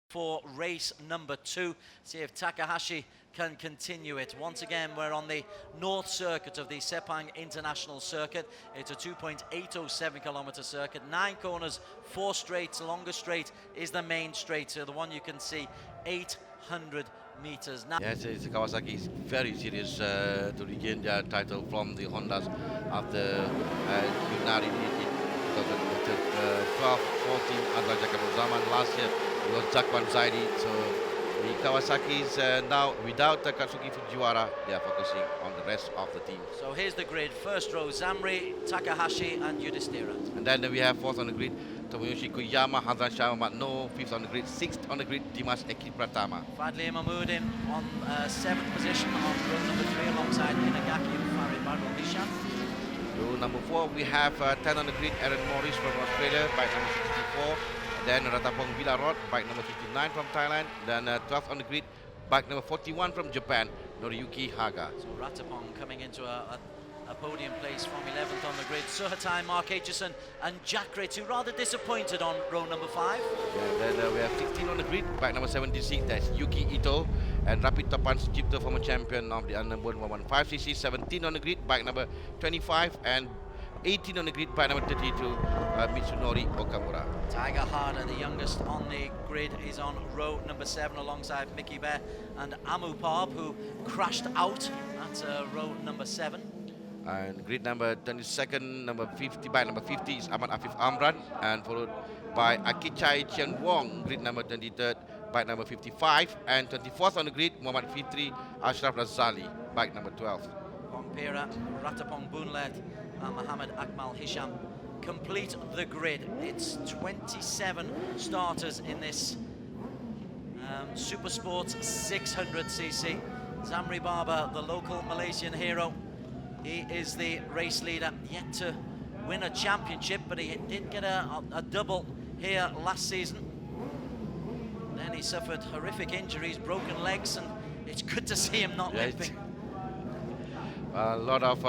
for race number 2. See if Takahashi can continue it. Once again, we're on the North Circuit of the Sepang International Circuit. It's a 2.807 kilometer circuit, 9 corners, 4 straights. Longest straight is the main straight, so the one you can see, 800 meters. Now, yes, it's Kawasaki is very serious to regain their title from the Hondas after Yunari in 2012, 14 under Jacob Zaman. Last year it was Jakwan Zaidi. So the Kawasaki is now without Katsuki Fujiwara. They are focusing on the rest of the team. So here's the grid. First row, Zamri, Takahashi and Yudhishthira. And then we have fourth on the grid, Tomoyoshi Koyama, Hazan Sharma, no. Fifth on the grid, sixth on the grid, Dimas Eki Pratama. Fadli Mahmoudin on 7th position on row number 3 alongside Inagaki and Farid Badrul Hisham. Row number 4, we have 10 on the grid, Aaron Morris from Australia, bike number 64. Then Ratapong Villarod, bike number 59 from Thailand. Then 12th on the grid, bike number 41 from Japan, Noriyuki Haga. So Ratapong coming into a podium place from 11th on the grid. Suhatai, Mark Aitchison and Jack Ritz, who rather disappointed on row number 5. Yeah, then we have 16 on the grid, bike number 76, that's Yuki Ito. And Rapid Tapan Sujipto, former champion of the Underborn 115cc. 17 on the grid, bike number 25. And 18 on the grid, bike number 32, Mitsunori Okamura. Tiger Harder, the youngest on the grid, is on row number 7 alongside Mickey Bear and Amu Parb, who crashed out at row number 7. And grid number 22nd, number 50, bike number 50 is Ahmad Afif Amran, and followed by Akichai Chen Wong, grid number 23rd, bike number 55, and 24th on the grid, Muhammad Fitri Ashraf Razali, bike number 12. Pompera, Ratapong Bunled and Mohammed Akmal Hisham complete the grid. It's 27 starters in this SuperSports 600cc. Zamri Baba, the local Malaysian hero, he is the race leader, yet to win a championship, but he did get a double here last season. Then he suffered horrific injuries, broken legs, and it's good to see him not limping. A lot of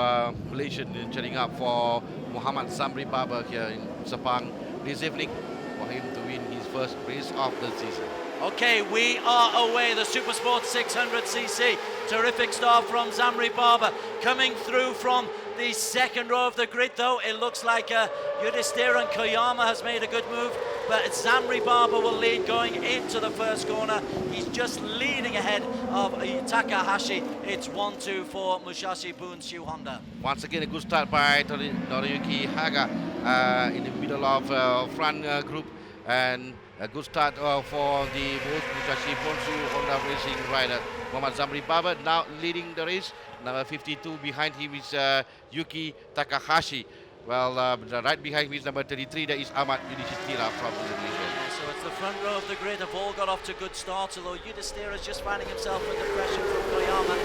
Malaysian cheering up for Muhammad Zamri Baba here in Sepang this evening for him to win his first race of the season. Okay, we are away, the SuperSports 600cc. Terrific start from Zamri Baba. Coming through from the second row of the grid, though, it looks like Yudhishthira and Koyama has made a good move, but Zamri Baba will lead going into the first corner. He's just leading ahead of Takahashi. It's 1-2 for Musashi Bunshu Honda. Once again, a good start by Noriyuki Haga in the middle of front group, and a good start for the both Musashi Bunshu Honda racing rider. Muhammad Zamri Baba now leading the race. Number 52 behind him is Yuki Takahashi. Well, right behind him is number 33. There is Ahmad Yudhishthira from Indonesia. Yeah, so it's the front row of the grid have all got off to good starts, although Yudhishthira is just finding himself under pressure from Koyama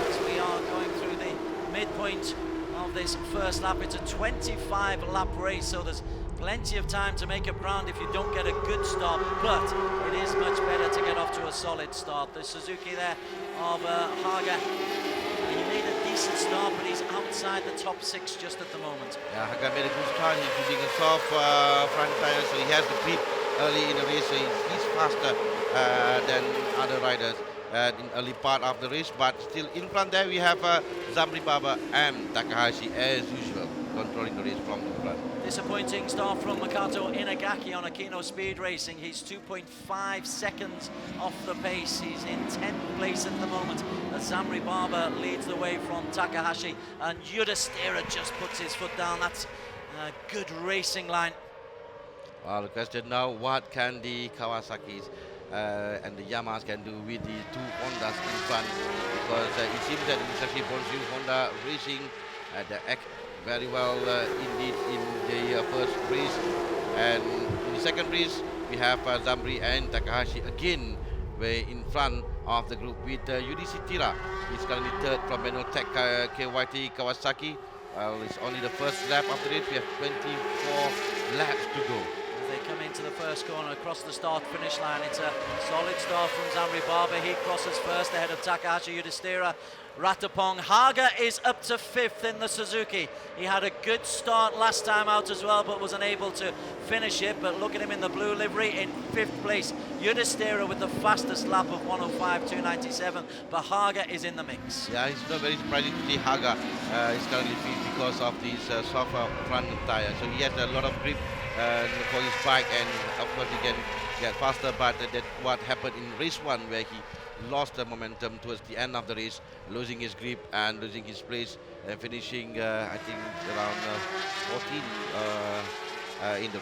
as we are going through the midpoint of this first lap. It's a 25 lap race, so there's plenty of time to make up ground if you don't get a good start, but it is much better to get off to a solid start. The Suzuki there of Haga, he made a decent start, but he's outside the top 6 just at the moment. Yeah, Haga made a good start. He's using a soft front tire, so he has the grip early in the race, so he's faster than other riders in early part of the race, but still in front there we have Zamri Baba and Takahashi as usual, controlling the race from the front. Disappointing start from Makoto Inagaki on Akino Speed Racing. He's 2.5 seconds off the pace. He's in 10th place at the moment as Zamri Baba leads the way from Takahashi, and Yudhishthira just puts his foot down. That's a good racing line. Well, the question now, what can the Kawasaki's and the Yamahas can do with the two Hondas in front, because it seems that Musashi Bunshu Honda Racing they act very well indeed in the first race, and in the second race we have Zamri and Takahashi again way in front of the group with Yudhishthira. He's currently third from Benotech KYT Kawasaki. Well, it's only the first lap of the race. We have 24 laps to go. They come into the first corner across the start-finish line. It's a solid start from Zamri Baba. He crosses first ahead of Takahashi Yudhishthira. Ratapong. Haga is up to 5th in the Suzuki. He had a good start last time out as well, but was unable to finish it. But look at him in the blue livery in 5th place. Yudhishthira with the fastest lap of 105.297, but Haga is in the mix. Yeah, it's not very surprising to see Haga is currently fit because of these softer front tires. So he has a lot of grip for his bike, and of course he can get faster, but that's what happened in race 1, where he lost the momentum towards the end of the race, losing his grip and losing his place, and finishing I think around 14 in the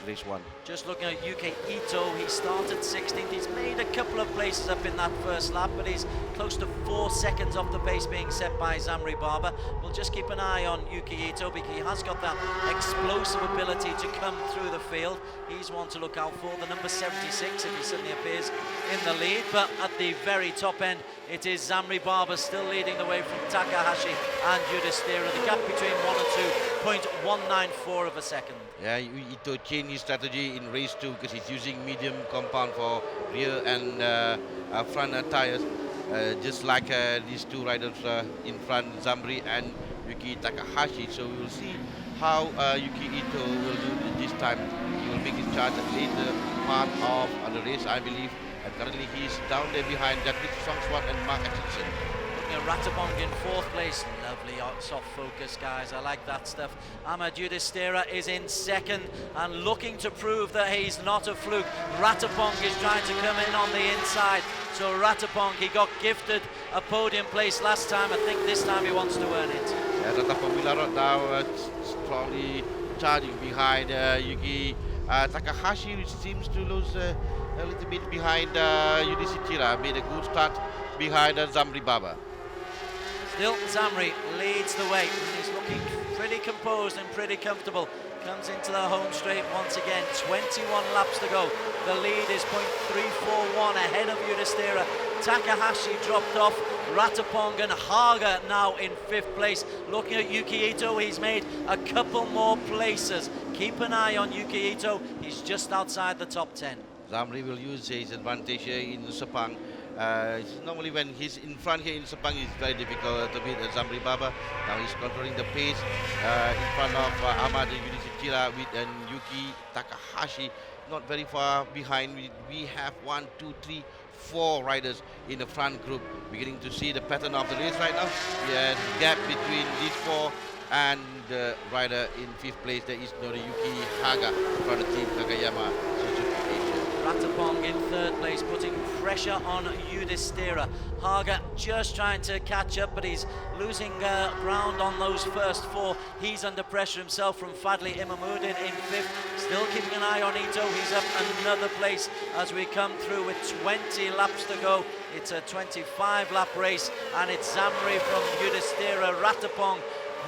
race 1. Just looking at Yuki Ito, he started 16th. He's made a couple of places up in that first lap, but he's close to 4 seconds off the pace being set by Zamri Baba. We'll just keep an eye on Yuki Ito because he has got that explosive ability to come through the field. He's one to look out for, the number 76, if he suddenly appears in the lead. But at the very top end, it is Zamri Baba still leading the way from Takahashi and Yudhishthira. The gap between 1 and 2, 0.194 of a second. Yeah, Ito changed his strategy in race 2 because he's using medium compound for rear and front tires, just like these two riders in front, Zamri and Yuki Takahashi. So we will see how Yuki Ito will do this time. He will make his charge at the later part of the race, I believe. And currently he's down there behind Jagdish Songswat and Mark Atkinson. Ratapong in 4th place. Lovely soft focus, guys. I like that stuff. Ahmad Yudhishthira is in 2nd and looking to prove that he's not a fluke. Ratapong is trying to come in on the inside. So Ratapong, he got gifted a podium place last time. I think this time he wants to earn it. Yeah, Ratapong Wilarot now strongly charging behind Yuki Takahashi, which seems to lose a little bit behind Yudhishthira. Made a good start behind Zamri Baba. Still, Zamri leads the way. He's looking pretty composed and pretty comfortable. Comes into the home straight once again. 21 laps to go. The lead is 0.341 ahead of Yudhishthira. Takahashi dropped off. Ratapong and Haga now in 5th place. Looking at Yuki Ito, he's made a couple more places. Keep an eye on Yuki Ito. He's just outside the top 10. Zamri will use his advantage here in Sepang. Normally when he's in front here in Sepang, it's very difficult to beat Zamri Baba. Now he's controlling the pace in front of Ahmad Yudhishthira and Yuki Takahashi. Not very far behind. We have 1, 2, 3, 4 riders in the front group. Beginning to see the pattern of the race right now. There's a gap between these 4 and the rider in 5th place. There is Noriyuki Haga from the team Kagayama Suzuki Asia. Ratapong in 3rd place, putting pressure on Yudhishthira. Haga just trying to catch up, but he's losing ground on those first 4. He's under pressure himself from Fadli Imamuddin in 5th. Still keeping an eye on Ito. He's up another place as we come through with 20 laps to go. It's a 25-lap race, and it's Zamri from Yudhishthira, Ratapong,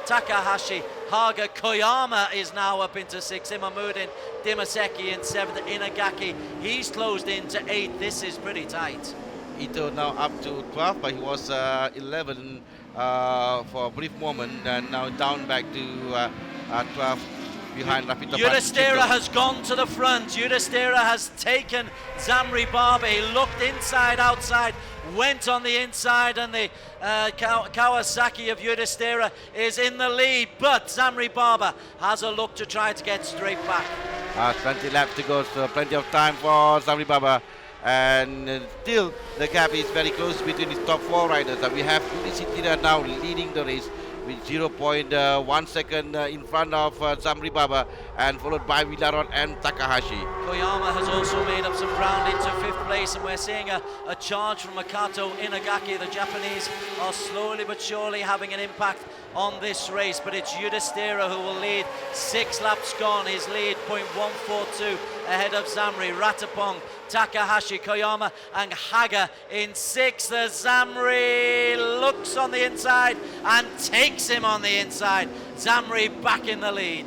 Takahashi, Haga, Koyama is now up into 6th, Imamuddin, Dimaseki in 7th, Inagaki, he's closed into 8th. This is pretty tight. Ito now up to 12, but he was 11 for a brief moment, and now down back to 12 behind Rafita. Yudhishthira has gone to the front. Yudhishthira has taken Zamri Baba. He looked inside, outside, went on the inside, and the Kawasaki of Yudhishthira is in the lead, but Zamri Baba has a look to try to get straight back. 20 laps to go, so plenty of time for Zamri Baba, and still the gap is very close between his top 4 riders. We have Yudhishthira now leading the race with 0.1 second in front of Zamri Baba, and followed by Wilarot and Takahashi. Koyama has also made up some ground into 5th place, and we're seeing a charge from Makoto Inagaki. The Japanese are slowly but surely having an impact on this race, but it's Yudhishthira who will lead. 6 laps gone, his lead 0.142 ahead of Zamri, Ratapong, Takahashi, Koyama and Haga in 6th. Zamri looks on the inside and takes him on the inside. Zamri back in the lead.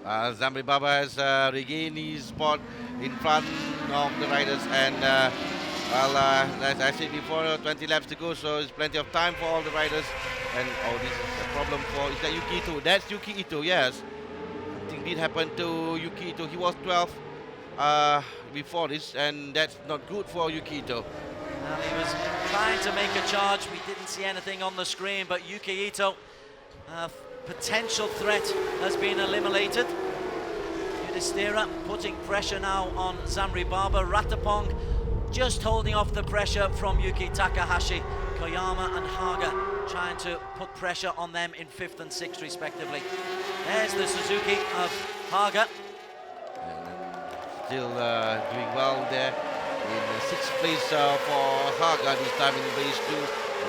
Zamri Baba has regained his spot in front of the riders, and as I said before, 20 laps to go, so there's plenty of time for all the riders. And this is a problem for, is that Yuki Ito? That's Yuki Ito, yes. I think did happen to Yuki Ito. He was 12th before this, and that's not good for Yuki Ito. And he was trying to make a charge. We didn't see anything on the screen, but Yuki Ito, potential threat, has been eliminated. Yudhishthira putting pressure now on Zamri Baba. Ratapong just holding off the pressure from Yuki Takahashi. Koyama and Haga trying to put pressure on them in 5th and 6th respectively. There's the Suzuki of Haga. Still doing well there. In 6th place for Haga this time in race 2.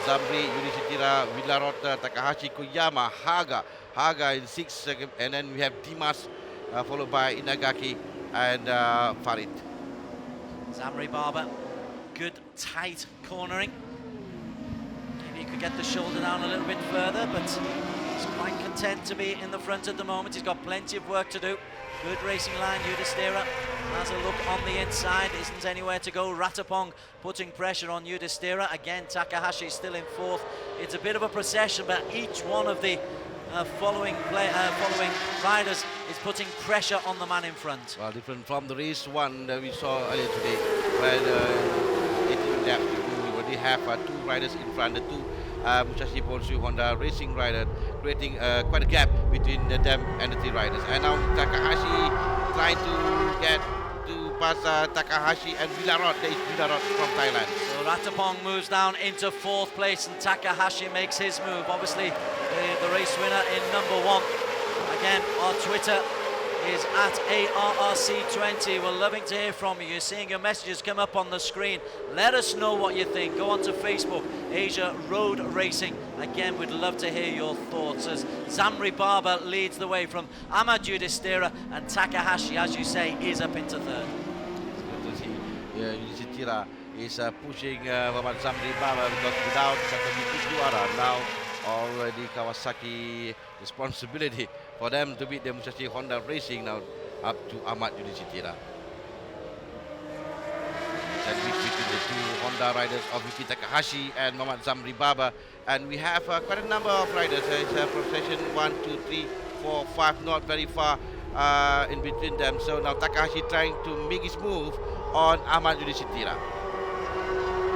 Zamri, Yudhishthira, Villarot, Takahashi, Koyama, Haga in 6th, and then we have Dimas followed by Inagaki and Farid. Zamri Baba, good tight cornering. Maybe he could get the shoulder down a little bit further, but he's quite content to be in the front at the moment. He's got plenty of work to do. Good racing line. Yudhishthira has a look on the inside, isn't anywhere to go. Ratapong putting pressure on Yudhishthira. Again, Takahashi still in 4th. It's a bit of a procession, but each one of the following riders is putting pressure on the man in front. Well, different from the race 1 that we saw earlier today, where 18 laps to go. We already have 2 riders in front, the 2 Musashi Bonshu Honda racing rider, creating quite a gap between them and the 3 riders. And now Takahashi trying to get to pass Takahashi and Villarot. There is Villarot from Thailand. So Ratapong moves down into 4th place and Takahashi makes his move. Obviously the race winner in number 1. Again, our Twitter is at ARRC20. We're loving to hear from you. You're seeing your messages come up on the screen. Let us know what you think. Go on to Facebook, Asia Road Racing. Again, we'd love to hear your thoughts as Zamri Baba leads the way from Ahmad Yudhishthira, and Takahashi, as you say, is up into 3rd. Yudhishthira is pushing Muhammad Zamri Baba because without Sakami Juara now already Kawasaki responsibility for them to beat the Musashi Honda Racing now up to Ahmad Yudhishthira. Sandwich between the 2 Honda riders of Yuki Takahashi and Muhammad Zamri Baba, and we have quite a number of riders. It's a procession 1, 2, 3, 4, 5, not very far in between them. So now Takahashi trying to make his move on Ahmad Yudhishthira.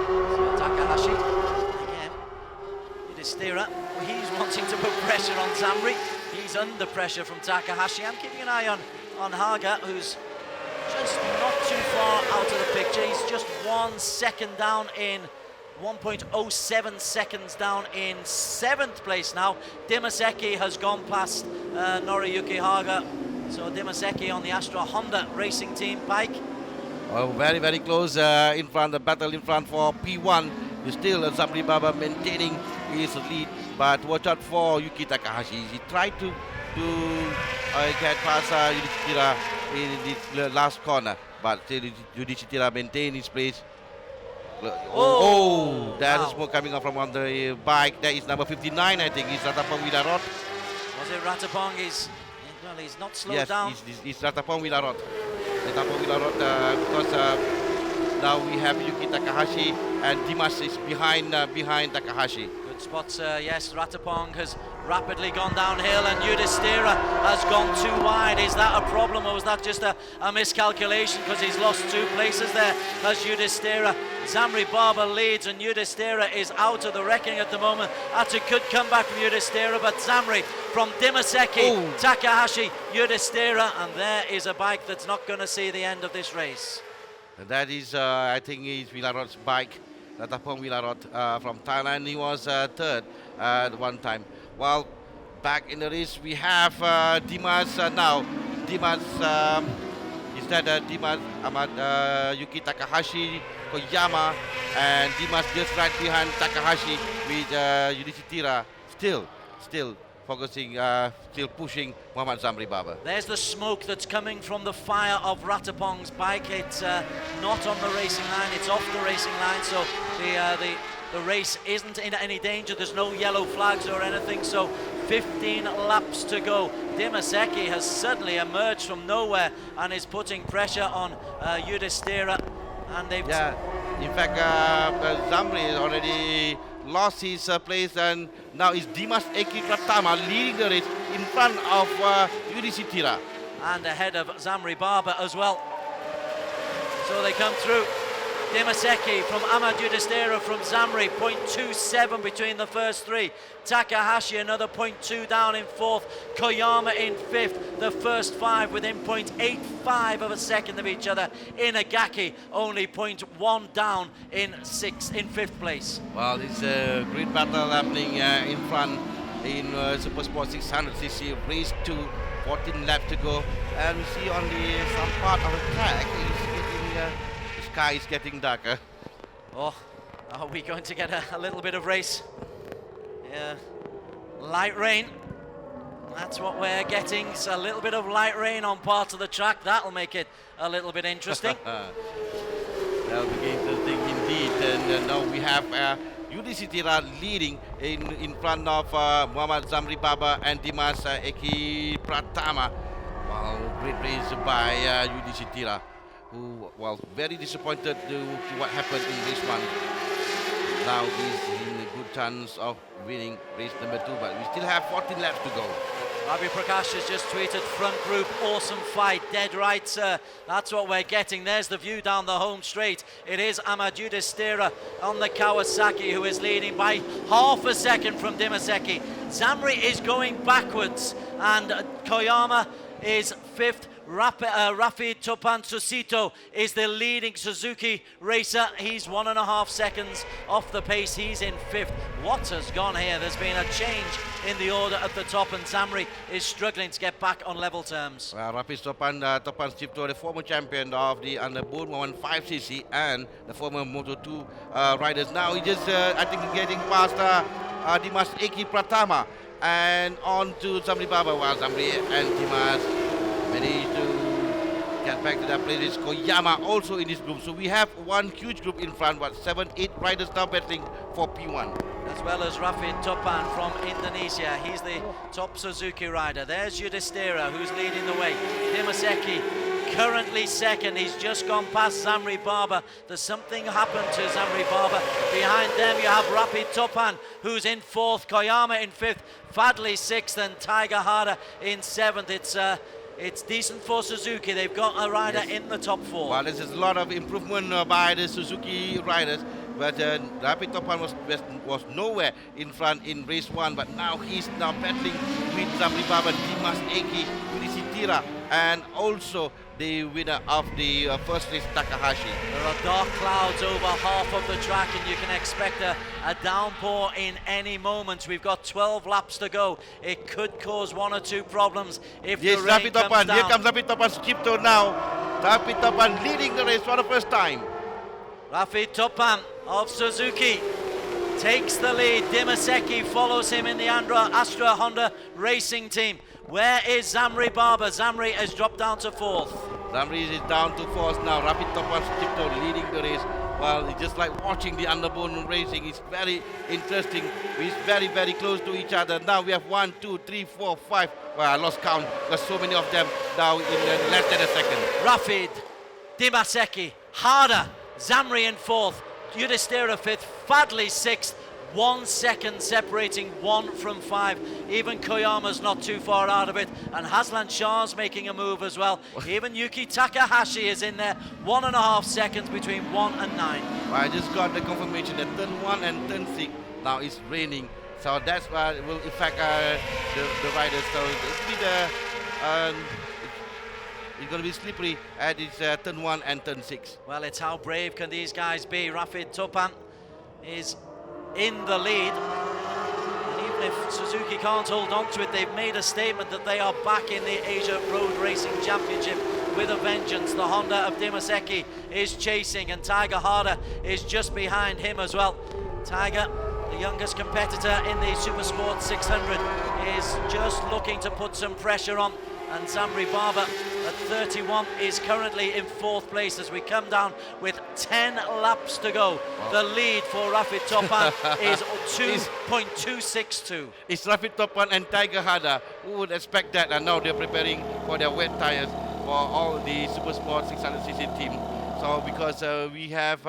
So Takahashi again. Yudhishthira, he's wanting to put pressure on Zamri. He's under pressure from Takahashi. I'm keeping an eye on Haga, who's just not too far out of the picture. He's just 1 second down in 1.07 seconds down in 7th place now. Dimaseki has gone past Noriyuki Haga. So Dimaseki on the Astra Honda racing team bike. Oh, very, very close in front, the battle in front for P1. Is still Zamri Baba maintaining his lead, but watch out for Yuki Takahashi. He tried to get past Yudhishthira in the last corner, but still Yudhishthira maintained his place. Oh, there's wow. smoke coming up from on the bike. That is number 59, I think. It's Ratapong Villarot. Was it Ratapong? He's not slowed down. Yes, it's Ratapong Villarot. Ratapong Villarot because now we have Yuki Takahashi and Dimas is behind Takahashi. Good spots, yes. Ratapong has rapidly gone downhill and Yudhishthira has gone too wide. Is that a problem or was that just a miscalculation because he's lost 2 places there as Yudhishthira? Zamri Baba leads and Yudhishthira is out of the reckoning at the moment. That's a good comeback from Yudhishthira, but Zamri from Dimaseki, Takahashi, Yudhishthira, and there is a bike that's not going to see the end of this race. And that is, I think, is Villarot's bike. Ratapong Villarot from Thailand. He was 3rd at one time. Well, back in the race, we have Dimas now. Dimas, is that Dimas, Ahmad, Yuki Takahashi, Koyama, and Dimas just right behind Takahashi with Yudhishthira. Still focusing, still pushing Muhammad Zamri Baba. There's the smoke that's coming from the fire of Ratapong's bike. It's not on the racing line, it's off the racing line, so the race isn't in any danger. There's no yellow flags or anything, so 15 laps to go. Dimaseki has suddenly emerged from nowhere and is putting pressure on Yudhishthira. And they've... Yeah, in fact, Zamri already lost his place, and now is Dimas Eki Pratama leading the race in front of Yudhishthira. and ahead of Zamri Barber as well. So they come through. Dimaseki from Amadou Destera from Zamri, 0.27 between the first three. Takahashi another 0.2 down in fourth. Koyama in fifth. The first five within 0.85 of a second of each other. Inagaki only 0.1 down in fifth place. Well, it's a great battle happening in front in SuperSports 600cc race 2, 14 laps to go, and we see on some part of the track the sky is getting darker. Oh, are we going to get a little bit of race? Yeah, light rain. That's what we're getting. It's a little bit of light rain on parts of the track. That'll make it a little bit interesting. That'll be interesting indeed. And now we have Yudhishthira leading in front of Muhammad Zamri Baba and Dimas Eki Pratama. Well, great race by Yudhishthira, who, well, very disappointed to what happened in race 1. Now he's in a good chance of winning race number 2, but we still have 14 laps to go. Ravi Prakash has just tweeted, front group, awesome fight, dead right, sir. That's what we're getting. There's the view down the home straight. It is Amadou Destera on the Kawasaki who is leading by half a second from Dimaseki. Zamri is going backwards, and Koyama is fifth. Rafi Topan Susito is the leading Suzuki racer. He's 1.5 seconds off the pace. He's in fifth. What has gone here? There's been a change in the order at the top, and Zamri is struggling to get back on level terms. Rafi Topan Susito, the former champion of the Underboard 115cc and the former Moto2 riders. Now he just, I think, getting past Dimas Eki Pratama and on to Zamri Baba. While Zamri and Dimas managed to get back to their places. Koyama also in this group. So we have one huge group in front, what, 7-8 riders now battling for P1. As well as Rafi Topan from Indonesia. He's the top Suzuki rider. There's Yudhishthira who's leading the way. Dimaseki currently second. He's just gone past Zamri Barber. There's something happened to Zamri Barber. Behind them you have Rafi Topan who's in fourth. Koyama in fifth. Fadli sixth and Tiger Harder in seventh. It's decent for Suzuki. They've got a rider in the top four. Well, there's a lot of improvement by the Suzuki riders, but Rafi Topan was nowhere in front in race 1, but now he's now battling with Zamri Baba, Dimas Eki, Yudhishthira, and also the winner of the first race, Takahashi. There are dark clouds over half of the track, and you can expect a downpour in any moment. We've got 12 laps to go. It could cause 1 or 2 problems if the rain Rafi Topan. comes down. Here comes Rafi Topan Skipto now. Rafi Topan leading the race for the first time. Rafi Topan of Suzuki takes the lead. Dimaseki follows him in the Astra Honda Racing Team. Where is Zamri Barber? Zamri has dropped down to fourth. Zamri is down to fourth now. Rafi Topan Skipto leading the race. Well, it's just like watching the Underbone racing. It's very interesting. It's very, very close to each other. Now we have 1, 2, 3, 4, 5. Well, I lost count. There's so many of them now in less than a second. Rafid, Dimaseki, Harder, Zamri in fourth, Yudhishthira fifth, Fadli sixth. 1 second separating 1 from 5. Even Koyama's not too far out of it, and Haslan Shah's making a move as well. Even Yuki Takahashi is in there. 1.5 seconds between 1 and 9. Well, I just got the confirmation that turn 1 and turn 6 now it's raining, so that's why it will affect the riders. So it's going to be slippery at its turn 1 and turn 6. Well, it's how brave can these guys be. Rafid Topan is in the lead, and even if Suzuki can't hold on to it, they've made a statement that they are back in the Asia Road Racing Championship with a vengeance. The Honda of Dimaseki is chasing, and Tiger Harder is just behind him as well. Tiger, the youngest competitor in the SuperSports 600, is just looking to put some pressure on, and Zamri Barber at 31 is currently in fourth place as we come down with 10 laps to go. Wow. The lead for Rafid Topan is 2.262. It's Rafid Topan and Tiger Harder. Who would expect that? And now they're preparing for their wet tires for all the SuperSports 600cc team. So because we have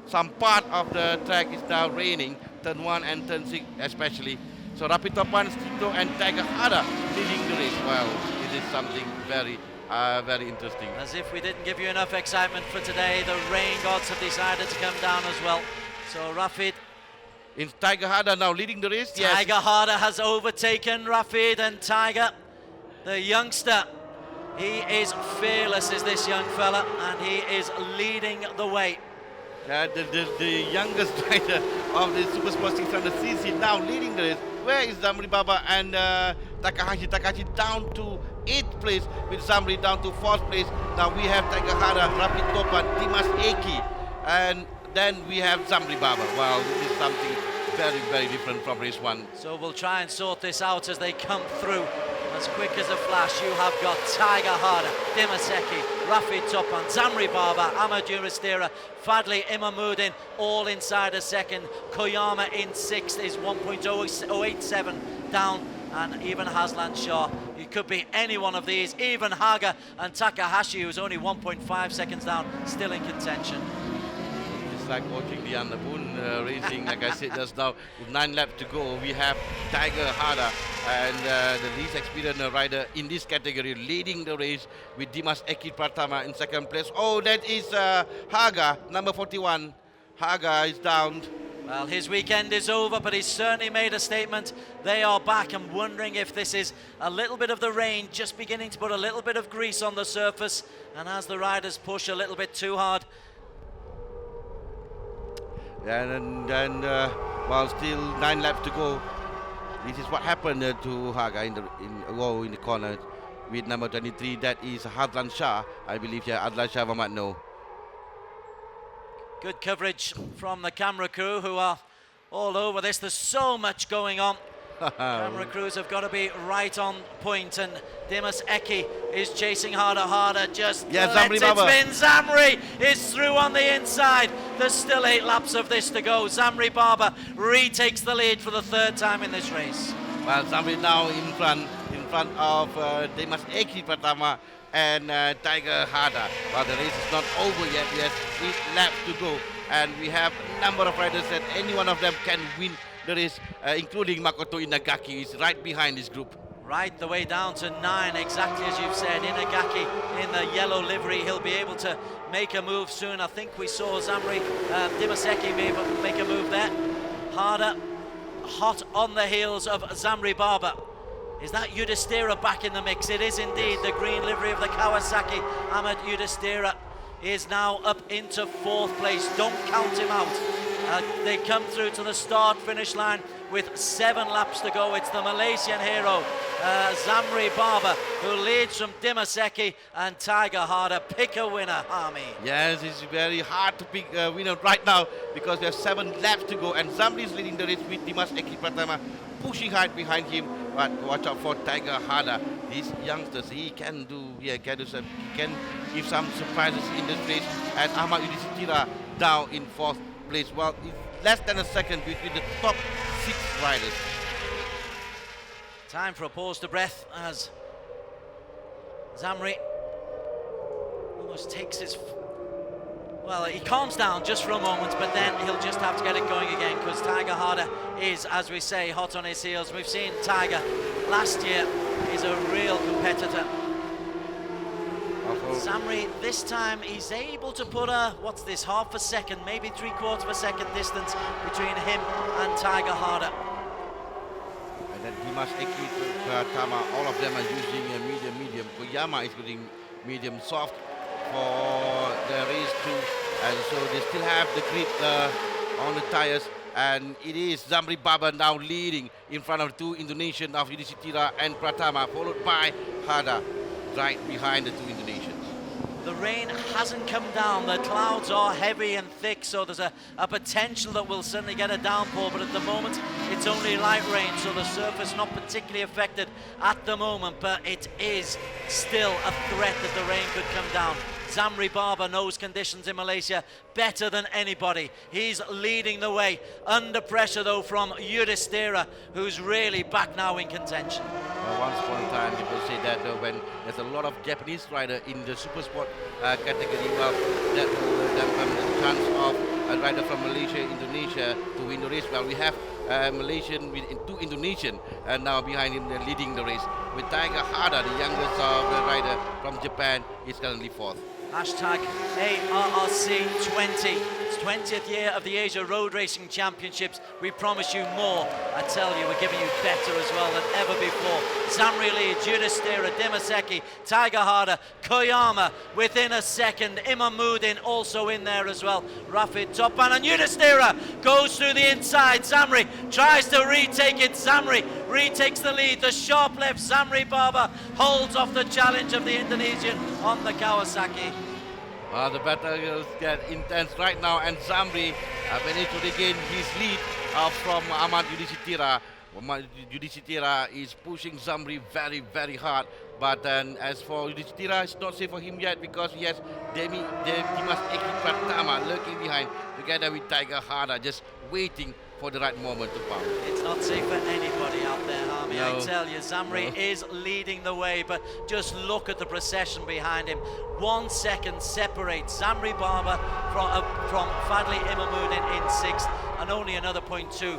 some part of the track is now raining, turn 1 and turn 6 especially. So Rafid Topan, Skito and Tiger Harder leading the race. Well, it is something very, very interesting. As if we didn't give you enough excitement for today, the rain gods have decided to come down as well. So Rafid. In Tiger Harda now leading the race. Yes. Tiger Harda has overtaken Rafid, and Tiger, the youngster, he is fearless, is this young fella, and he is leading the way. The youngest rider of the SuperSports 600cc now leading the race. Where is Zamri Baba and Takahashi? Takahashi down to 8th place with Zamri down to 4th place. Now we have Tiger Harda, Rafid Topan, Dimas Eki, and then we have Zamri Baba. Wow, this is something very, very different from race 1. So we'll try and sort this out as they come through. As quick as a flash, you have got Tiger Harda, Dimas Eki, Rafid Topan, Zamri Baba, Ahmed Yuristira, Fadli Imamuddin, all inside a second. Koyama in 6th is 1.087 down, and even Haslan Shah. It could be any one of these, even Haga and Takahashi, who's only 1.5 seconds down, still in contention. It's like watching the Annapurna racing, like I said just now. With 9 laps to go, we have Tiger Harda and the least experienced rider in this category leading the race with Dimas Eki Pratama in 2nd place. Oh, that is Haga, number 41. Haga is down. Well, his weekend is over, but he's certainly made a statement. They are back. I'm wondering if this is a little bit of the rain just beginning to put a little bit of grease on the surface, and as the riders push a little bit too hard. And then, while still 9 laps to go, this is what happened to Haga in the corner with number 23. That is Adlan Shah, I believe. Yeah, Adlan Shah Vamatno. Good coverage from the camera crew, who are all over this. There's so much going on. Camera crews have got to be right on point, and Dimas Eki is chasing harder, just lets Zamri it Baba. spin. Zamri is through on the inside. There's still 8 laps of this to go. Zamri Baba retakes the lead for the 3rd time in this race. Well, Zamri now in front of Dimas Eki Pratama and Tiger Harda. Well, the race is not over yet. We have 8 laps to go, and we have a number of riders that any one of them can win the race, including Makoto Inagaki, who is right behind this group. Right the way down to 9, exactly as you've said. Inagaki in the yellow livery, he'll be able to make a move soon. I think we saw Zamri, Dimas Eki make a move there. Harda hot on the heels of Zamri Baba. Is that Yudhishthira back in the mix? It is indeed. The green livery of the Kawasaki. Ahmed Yudhishthira is now up into 4th place. Don't count him out. They come through to the start-finish line with 7 laps to go. It's the Malaysian hero, Zamri Baba, who leads from Dimas Eki and Tiger Harda. Pick a winner, Hami. Yes, it's very hard to pick a winner right now because we have 7 laps to go, and Zamri is leading the race with Dimas Eki Pratama pushing hard behind him. But watch out for Tiger Harda. These youngsters, he can give some surprises in this race. And Ahmad Yudhishthira down in 4th place. Well, it's less than a second between the top 6 riders. Time for a pause to breath as Zamri almost takes his... Well, he calms down just for a moment, but then he'll just have to get it going again, because Tiger Harda is, as we say, hot on his heels. We've seen Tiger last year. He's a real competitor. Zamri, this time, he's able to put a, what's this, half a second, maybe 3/4 of a second distance between him and Tiger Harda. And then Dimas Eki Pratama, all of them are using a medium. Koyama is using medium soft for the race too, and so they still have the grip on the tires, and it is Zamri Baba now leading in front of 2 Indonesian of Yudhishthira and Pratama, followed by Harda right behind the 2 Indonesians. The rain hasn't come down. The clouds are heavy and thick, so there's a potential that we'll suddenly get a downpour, but at the moment it's only light rain, so the surface not particularly affected at the moment, but it is still a threat that the rain could come down. Zamri Baba knows conditions in Malaysia better than anybody. He's leading the way. Under pressure, though, from Yudhishthira, who's really back now in contention. Well, once upon a time, people say that when there's a lot of Japanese rider in the SuperSport category, well, that will dampen the chance of a rider from Malaysia, Indonesia to win the race. Well, we have Malaysian with two Indonesian, and now behind him they're leading the race. With Tiger Hada, the youngest of the rider from Japan, is currently fourth. Hashtag ARRC 20. It's 20th year of the Asia Road Racing Championships. We promise you more. I tell you, we're giving you better as well than ever before. Zamri leads, Yudhishthira, Dimaseki, Tiger Hada, Koyama within a second. Imamuddin also in there as well. Rafid Topan and Yudhishthira goes through the inside. Zamri tries to retake it. Zamri retakes the lead. The sharp left Zamri Baba holds off the challenge of the Indonesian on the Kawasaki. The battles get intense right now, and Zamri managed to regain his lead from Ahmad Yudhishthira. Yudhishthira is pushing Zamri very, very hard. But as for Yudhishthira, it's not safe for him yet because he has Dimas Eki Pratama lurking behind together with Tiger Hada, just waiting for the right moment to pounce. It's not safe for anybody out there, Harmy. No. I tell you, Zamri is leading the way, but just look at the procession behind him. 1 second separates Zamri Baba from Fadli Imamuddin in 6th, and only another 0.2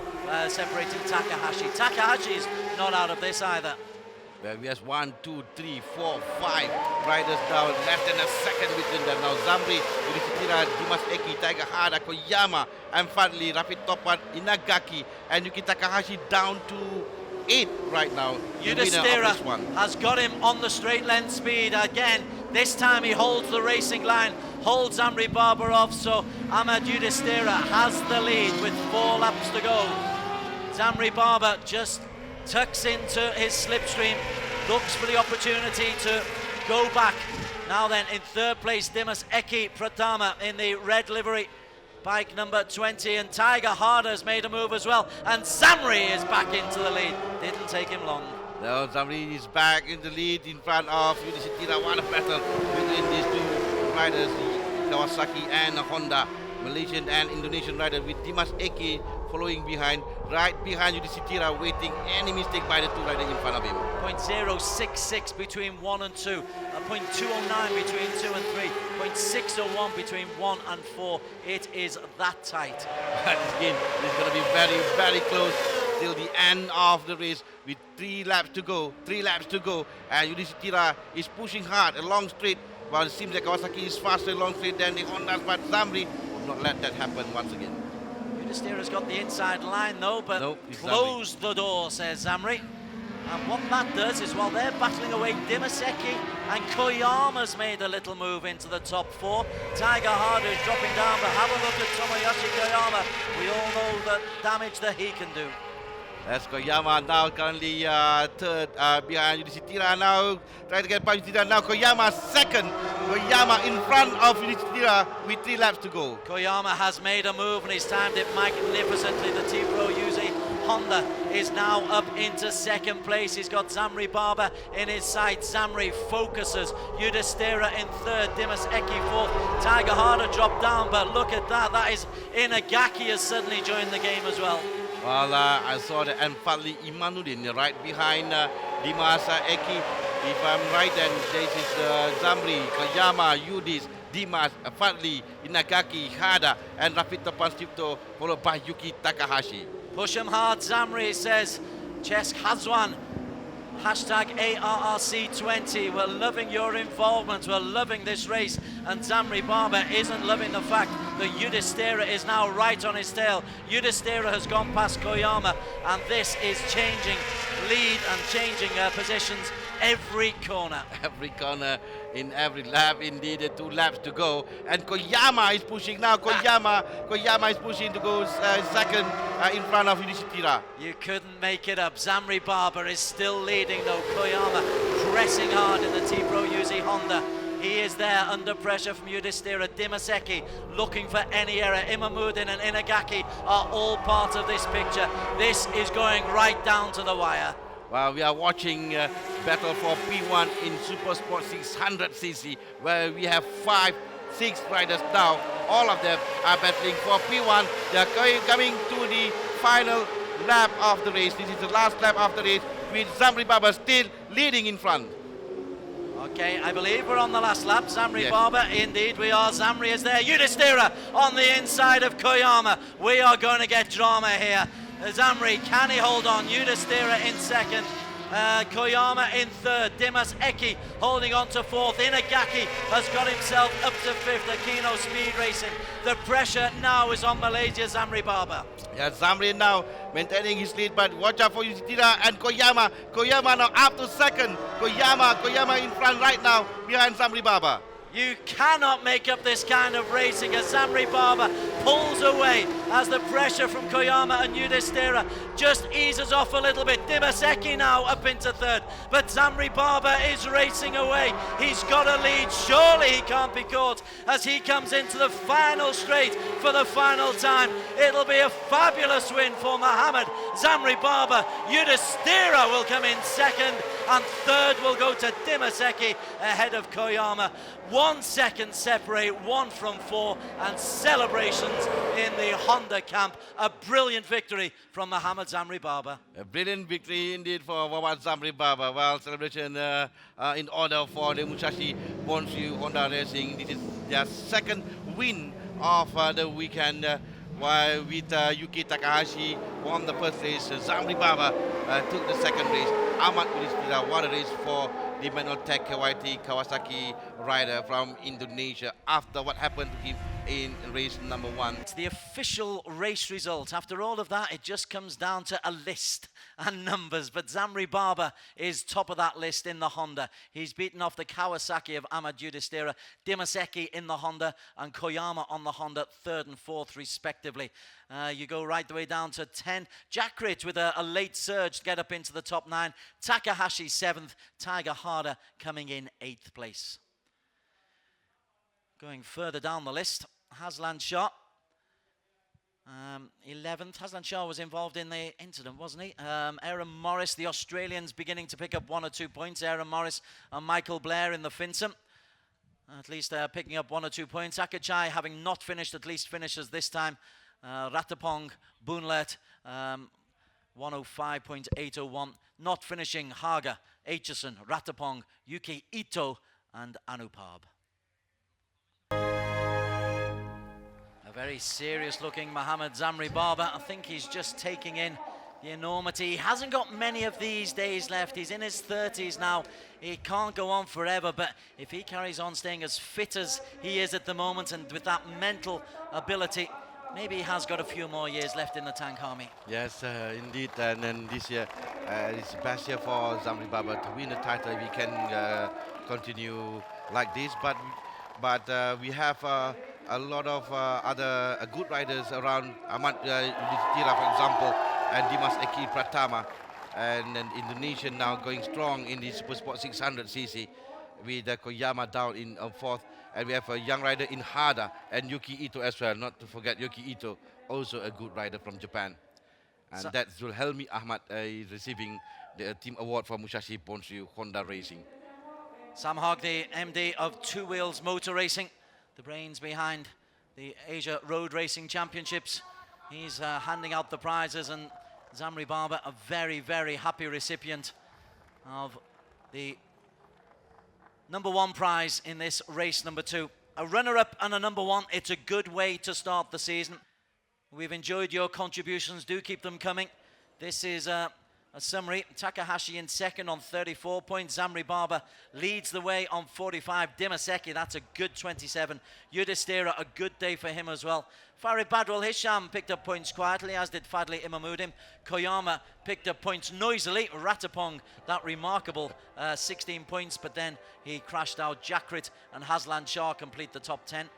separating Takahashi. Takahashi is not out of this either. Well, we have 1, 2, 3, 4, 5 riders down, less than a second between them. Now Zamri, Yudhishthira, Dimas Eki, Tiger Hada, Koyama, and Fadli, Rafid Topan, Inagaki, and Yuki Takahashi down to 8 right now. Yudhishthira has got him on the straight length speed again. This time he holds the racing line, holds Zamri Baba off, so Ahmad Yudhishthira has the lead with 4 laps to go. Zamri Baba just tucks into his slipstream, looks for the opportunity to go back. Now then, in 3rd place, Dimas Eki Pratama in the red livery, bike number 20, and Tiger Hada has made a move as well, and Zamri is back into the lead. Didn't take him long. Now Zamri is back in the lead in front of Yudhishthira. What a battle between these two riders, Kawasaki and Honda. Malaysian and Indonesian rider, with Dimas Eki following behind, right behind Yudhishthira, waiting any mistake by the two riders in front of him. 0.066 between 1 and 2, 0.209 between 2 and 3, 0.601 between 1 and 4. It is that tight. This game is going to be very, very close till the end of the race, with 3 laps to go. 3 laps to go, and Yudhishthira is pushing hard along straight, while it seems like Kawasaki is faster along straight than the Hondas, but Zamri will not let that happen once again. Yudhishthira's got the inside line though, but close the door, says Zamri. And what that does is, while they're battling away, Dimaseki and Koyama's made a little move into the top 4. Tiger Hada is dropping down, but have a look at Tomoyoshi Koyama. We all know the damage that he can do. That's Koyama now currently 3rd behind Yudhishthira, now trying to get past Yudhishthira. Now Koyama 2nd. Koyama in front of Yudhishthira with 3 laps to go. Koyama has made a move and he's timed it magnificently. The T-Pro Yuzi Honda is now up into 2nd place. He's got Zamri Baba in his sights. Zamri focuses. Yudhishthira in 3rd. Dimas Eki 4th. Tiger Hada dropped down, but look at that. That is Inagaki has suddenly joined the game as well. Well, I saw that, and Fadli Imamuddin right behind Dimas Eki. If I'm right, then this is Zamri, Koyama, Yudis, Dimas, Fadli, Inagaki, Hada, and Rafid Topan Stipto, followed by Yuki Takahashi. Push him hard, Zamri, says Chesk Hazwan. Hashtag ARRC20. We're loving your involvement. We're loving this race. And Zamri Baba isn't loving the fact that Yudhishthira is now right on his tail. Yudhishthira has gone past Koyama, and this is changing lead and changing positions every corner. Every corner in every lap, indeed. 2 laps to go, and Koyama is pushing now. Koyama is pushing to go 2nd in front of Yudhishthira. You couldn't make it up. Zamri Baba is still leading though. Koyama pressing hard in the T-Pro Yuzi Honda. He is there under pressure from Yudhishthira. Dimaseki looking for any error. Imamuddin and Inagaki are all part of this picture. This is going right down to the wire. Well, we are watching battle for P1 in SuperSports 600cc, where we have 5, 6 riders now. All of them are battling for P1. They are coming to the final lap of the race. This is the last lap of the race, with Zamri Baba still leading in front. Okay, I believe we're on the last lap. Zamri Yes. Baba, indeed we are. Zamri is there. Yudhishthira on the inside of Koyama. We are going to get drama here. Zamri, can he hold on? Yudhishthira in second. Koyama in third, Dimas Eki holding on to fourth. Inagaki has got himself up to fifth. Aquino Speed Racing. The pressure now is on Malaysia's Zamri Baba. Yeah, Zamri now maintaining his lead, but watch out for Yudhishthira and Koyama. Koyama now up to second. Koyama in front right now behind Zamri Baba. You cannot make up this kind of racing as Zamri Baba pulls away as the pressure from Koyama and Yudhishthira just eases off a little bit. Dimaseki now up into third, but Zamri Baba is racing away. He's got a lead. Surely he can't be caught as he comes into the final straight for the final time. It'll be a fabulous win for Mohammed Zamri Baba. Yudhishthira will come in second, and third will go to Dimaseki ahead of Koyama. 1 second separate, one from four, and celebrations in the Honda camp. A brilliant victory from Mohammed Zamri Baba. A brilliant victory indeed for Mohammed Zamri Baba. Well, celebration in order for the Musashi Bonshu Honda Racing. This is their second win of the weekend. While with Yuki Takahashi won the first race, Zamri Baba took the second race. Ahmad Yudhishthira won a race for the manual tech KYT Kawasaki rider from Indonesia after what happened to him in race number 1. It's the official race result. After all of that, it just comes down to a list and numbers, but Zamri Baba is top of that list in the Honda. He's beaten off the Kawasaki of Ahmad Yudhishthira, Dimaseki in the Honda, and Koyama on the Honda, third and fourth respectively. You go right the way down to 10. Jakrit with a late surge to get up into the top 9. Takahashi 7th. Tiger Harder coming in 8th place. Going further down the list, Haslan Shah, 11th. Haslan Shah was involved in the incident, wasn't he? Aaron Morris, the Australians, beginning to pick up 1 or 2 points. Aaron Morris and Michael Blair in the Finsum. At least they're picking up 1 or 2 points. Akachai, having not finished, at least finishes this time. Ratapong, Boonlet, 105.801. Not finishing, Haga, Aitchison, Ratapong, Yuki Ito, and Anupab. A very serious looking Mohammed Zamri Baba. I think he's just taking in the enormity. He hasn't got many of these days left. He's in his 30s now. He can't go on forever, but if he carries on staying as fit as he is at the moment and with that mental ability, maybe he has got a few more years left in the tank, Army. Yes, indeed. And then this year, it's the best year for Zamri Baba to win the title. We can continue like this, but we have a lot of other good riders around. Ahmad Yudhishthira, for example, and Dimas Eki Pratama, and Indonesia now going strong in the SuperSports 600cc with Koyama down in 4th. And we have a young rider in Hada and Yuki Ito as well. Not to forget Yuki Ito, also a good rider from Japan. And so that's Zulhelmi Ahmad is receiving the team award for Musashi Bonshu Honda Racing. Sam Hogg, the MD of Two Wheels Motor Racing, the brains behind the Asia Road Racing Championships. He's handing out the prizes, and Zamri Baba, a very, very happy recipient of the number 1 prize in this race number 2. A runner-up and a number 1. It's a good way to start the season. We've enjoyed your contributions. Do keep them coming. This is a summary. Takahashi in second on 34 points. Zamri Baba leads the way on 45. Dimaseki, that's a good 27. Yudhishthira, a good day for him as well. Farid Badrul Hisham picked up points quietly, as did Fadli Imamuddin. Koyama picked up points noisily. Ratapong, that remarkable 16 points, but then he crashed out. Jakrit and Haslan Shah complete the top 10.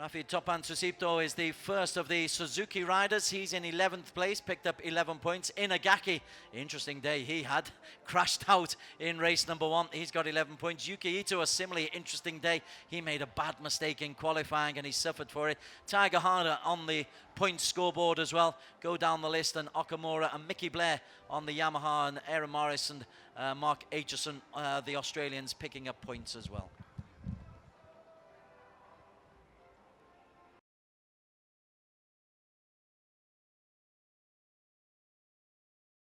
Rafi Topan Susipto is the first of the Suzuki riders. He's in 11th place, picked up 11 points. Inagaki, interesting day he had, crashed out in race number 1. He's got 11 points. Yuki Ito, a similarly interesting day. He made a bad mistake in qualifying and he suffered for it. Tiger Harder on the points scoreboard as well. Go down the list, and Okamura and Mickey Blair on the Yamaha, and Aaron Morris and Mark Aitchison, the Australians, picking up points as well.